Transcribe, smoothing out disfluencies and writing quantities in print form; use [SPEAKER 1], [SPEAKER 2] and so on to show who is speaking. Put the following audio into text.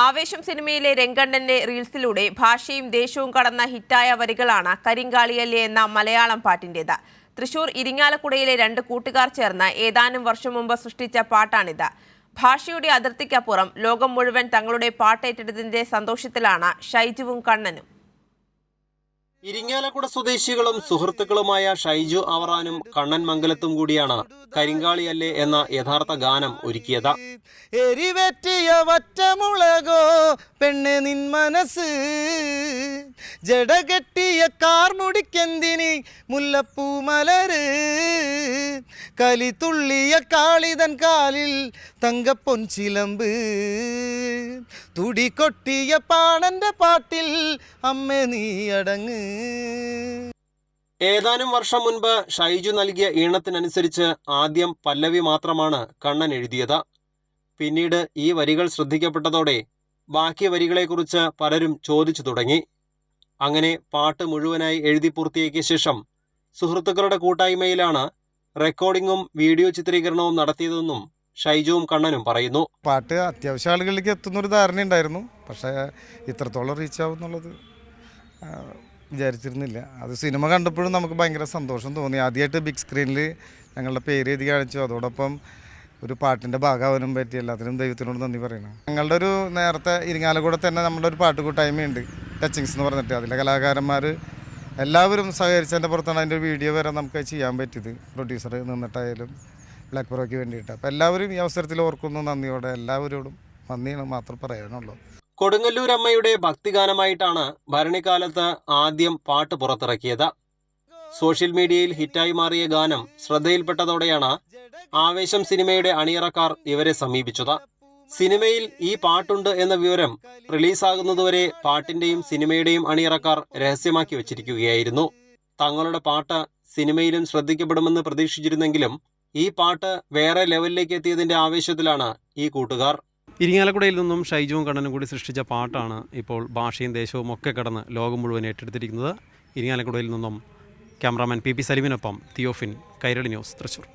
[SPEAKER 1] ആവേശം സിനിമയിലെ രംഗണ്ണന്റെ റീൽസിലൂടെ ഭാഷയും ദേശവും കടന്ന ഹിറ്റായ വരികളാണ് കരിങ്കാളിയല്ലേ എന്ന മലയാളം പാട്ടിൻ്റേത്. തൃശൂർ ഇരിങ്ങാലക്കുടയിലെ രണ്ട് കൂട്ടുകാർ ചേർന്ന് ഏതാനും വർഷം മുമ്പ് സൃഷ്ടിച്ച പാട്ടാണിത്. ഭാഷയുടെ അതിർത്തിക്കപ്പുറം ലോകം മുഴുവൻ തങ്ങളുടെ പാട്ടേറ്റെടുത്തതിന്റെ സന്തോഷത്തിലാണ് ഷൈജുവും കണ്ണനും.
[SPEAKER 2] ഇരിങ്ങാലക്കുട സ്വദേശികളും സുഹൃത്തുക്കളുമായ ഷൈജു അവറാനും കണ്ണൻ മംഗലത്തും കൂടിയാണ് കരിങ്കാളിയല്ലേ എന്ന യഥാർത്ഥ ഗാനം ഒരുക്കിയത്.
[SPEAKER 3] എരിവെറ്റിയ വറ്റമുളകോ പെണ്ണ് നിൻ മനസ്സ്, ജടകെട്ടിയ കാർമുടിക്കെന്തിനി മുല്ലപ്പൂ മലര്, കലിതുള്ളിയ കാളിതൻ കാലിൽ തങ്കപ്പൊൻ ചിലമ്പ്, തുടികൊട്ടിയ പാണന്റെ പാട്ടിൽ അമ്മ നീ അടങ്ങ്.
[SPEAKER 2] ഏതാനും വർഷം മുൻപ് ഷൈജു നൽകിയ ഈണത്തിനനുസരിച്ച് ആദ്യം പല്ലവി മാത്രമാണ് കണ്ണൻ എഴുതിയത്. പിന്നീട് ഈ വരികൾ ശ്രദ്ധിക്കപ്പെട്ടതോടെ ബാക്കി വരികളെക്കുറിച്ച് പലരും ചോദിച്ചു തുടങ്ങി. അങ്ങനെ പാട്ട് മുഴുവനായി എഴുതി പൂർത്തിയാക്കിയ ശേഷം സുഹൃത്തുക്കളുടെ കൂട്ടായ്മയിലാണ് റെക്കോർഡിങ്ങും വീഡിയോ ചിത്രീകരണവും നടത്തിയതെന്നും ഷൈജുവും കണ്ണനും പറയുന്നു.
[SPEAKER 3] പാട്ട് അത്യാവശ്യം ആളുകളിലേക്ക് എത്തുന്നൊരു ധാരണയുണ്ടായിരുന്നു, പക്ഷേ ഇത്രത്തോളം റീച്ച് ആവും എന്നുള്ളത് വിചാരിച്ചിരുന്നില്ല. അത് സിനിമ കണ്ടപ്പോഴും നമുക്ക് ഭയങ്കര സന്തോഷം തോന്നി. ആദ്യമായിട്ട് ബിഗ് സ്ക്രീനിൽ ഞങ്ങളുടെ പേര് എഴുതി കാണിച്ചു, അതോടൊപ്പം ഒരു പാട്ടിൻ്റെ ഭാഗമാവാനും പറ്റി. എല്ലാത്തിനും ദൈവത്തിനോട് നന്ദി പറയണം. ഞങ്ങളുടെ ഒരു നേരത്തെ ഇരിങ്ങാലക്കുട തന്നെ നമ്മുടെ ഒരു പാട്ട് കൂട്ടായ്മയുണ്ട്, ടച്ചിങ്സ് എന്ന് പറഞ്ഞിട്ട്. അതിലെ കലാകാരന്മാർ എല്ലാവരും സഹകരിച്ചതിൻ്റെ പുറത്താണ് അതിൻ്റെ വീഡിയോ വരെ നമുക്ക് ചെയ്യാൻ പറ്റിയത്. പ്രൊഡ്യൂസർ നിന്നിട്ടായാലും ബ്ലാക്ക് പ്രോയ്ക്ക് വേണ്ടിയിട്ട്. അപ്പോൾ എല്ലാവരും ഈ അവസരത്തിൽ ഓർക്കുന്നു നന്ദിയോടെ. എല്ലാവരോടും നന്ദിയാണ് മാത്രം പറയാനുള്ളൂ.
[SPEAKER 2] കൊടുങ്ങല്ലൂർ അമ്മയുടെ ഭക്തിഗാനമായിട്ടാണ് ഭരണിക്കാലത്ത് ആദ്യം പാട്ട് പുറത്തിറക്കിയത്. സോഷ്യൽ മീഡിയയിൽ ഹിറ്റായി മാറിയ ഗാനം ശ്രദ്ധയിൽപ്പെട്ടതോടെയാണ് ആവേശം സിനിമയുടെ അണിയറക്കാർ ഇവരെ സമീപിച്ചത്. സിനിമയിൽ ഈ പാട്ടുണ്ട് എന്ന വിവരം റിലീസാകുന്നതുവരെ പാട്ടിന്റെയും സിനിമയുടെയും അണിയറക്കാർ രഹസ്യമാക്കി വച്ചിരിക്കുകയായിരുന്നു. തങ്ങളുടെ പാട്ട് സിനിമയിലും ശ്രദ്ധിക്കപ്പെടുമെന്ന് പ്രതീക്ഷിച്ചിരുന്നെങ്കിലും ഈ പാട്ട് വേറെ ലെവലിലേക്ക് എത്തിയതിന്റെ ആവേശത്തിലാണ് ഈ കൂട്ടുകാർ.
[SPEAKER 4] ഇരിങ്ങാലക്കുടയിൽ നിന്നും ഷൈജുവും കണ്ണനും കൂടി സൃഷ്ടിച്ച പാട്ടാണ് ഇപ്പോൾ ഭാഷയും ദേശവും ഒക്കെ കടന്ന് ലോകം മുഴുവൻ ഏറ്റെടുത്തിരിക്കുന്നത്. ഇരിങ്ങാലക്കുടയിൽ നിന്നും ക്യാമറാമാൻ പി സലിമിനൊപ്പം തിയോഫിൻ, കൈരളി ന്യൂസ്, തൃശൂർ.